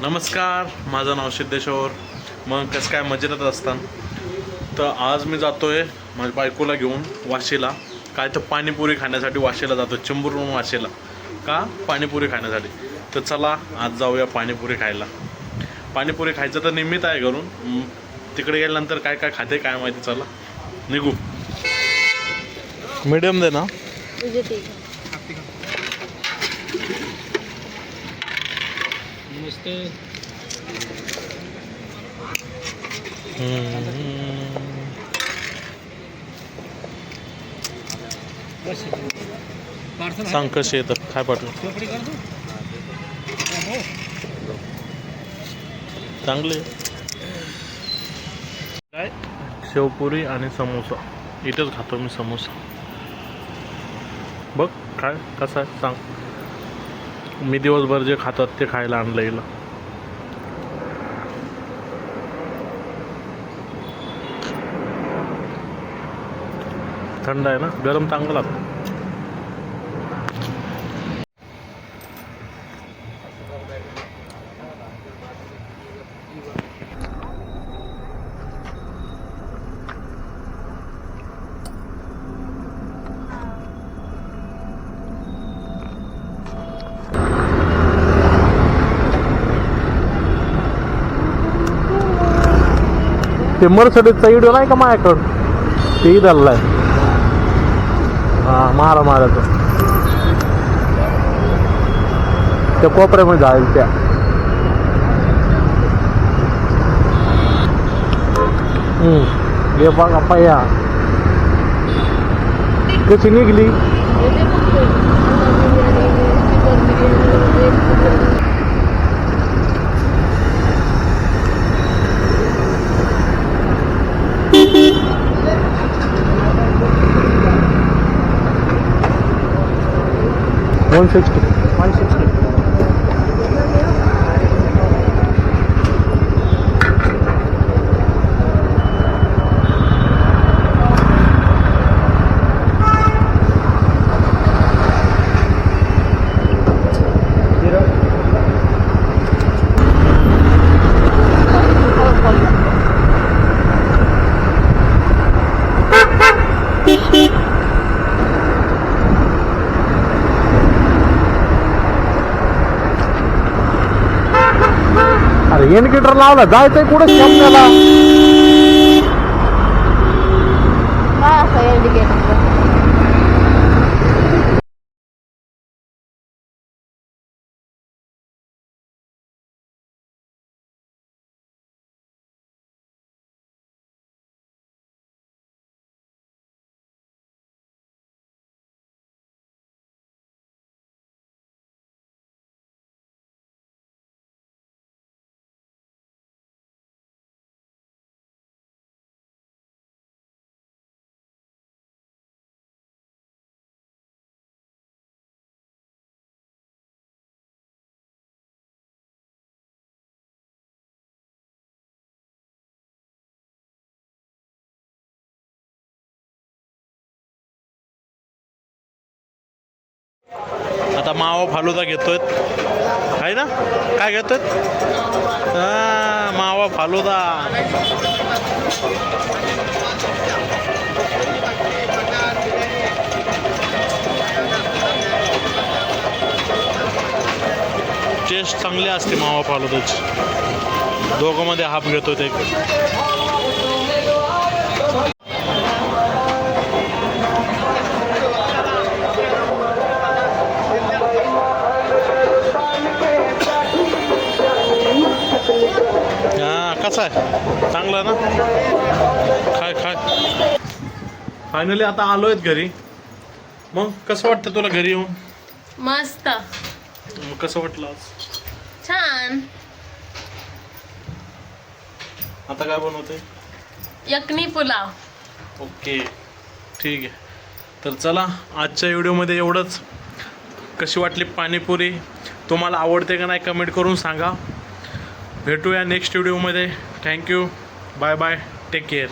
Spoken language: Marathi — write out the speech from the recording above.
नमस्कार, माझं नाव सिद्धेश्वर. मग कसं काय मजेत असताना तर आज मी जातोय माझ्या बायकोला घेऊन वाशीला. काय तर पाणीपुरी खाण्यासाठी वाशीला जातो, चेंबूरहून वाशीला. का? पाणीपुरी खाण्यासाठी. तर चला आज जाऊया पाणीपुरी खायला. पाणीपुरी खायचं तर निमित्त आहे घरून. तिकडे गेल्यानंतर काय काय खाते काय माहिती. चला निघू. मीडियम दे ना. नमस्ते. सांग कशी येतं काय पाठवून. चांगले काय शेवपुरी आणि समोसा. इथंच खातो मी समोसा. बघ काय कसं आहे सांग. मी दिवसभर जे खातात ते खायला आणलं हिला. थंड आहे ना, गरम चांगलं लागतं. ते मर्सडीजचा व्हिडिओ नाही का माझ्याकडं, तेही झालेला आहे. हां महाराचं त्या कोपऱ्यामध्ये जाईल त्या. हे बघा पाया कशी निघली. $160. अरे इंडिकेटर लावला, जायचंय कुठे आपल्याला. काय असं इंडिकेटर. आता मावा फालुदा घेतोय आहे ना. काय घेतोय? मावा फालुदा. टेस्ट चांगली असते मावा फालुदाची. दोघांमध्ये हाफ घेतो ते. कसं आहे? चांगलं ना. खाय खाय. फायनली आता आलोय घरी. मग कसं वाटतं तुला घरी येऊन? मस्त. मग कसं वाटलं आज? छान. आता काय बनवते? यखनी पुलाव. ओके ठीक आहे. तर चला आजच्या व्हिडिओमध्ये एवढंच. कशी वाटली पाणीपुरी? तुम्हाला आवडते का नाही कमेंट करून सांगा. भेटूया नेक्स्ट व्हिडिओमध्ये. Thank you. Bye bye. Take care.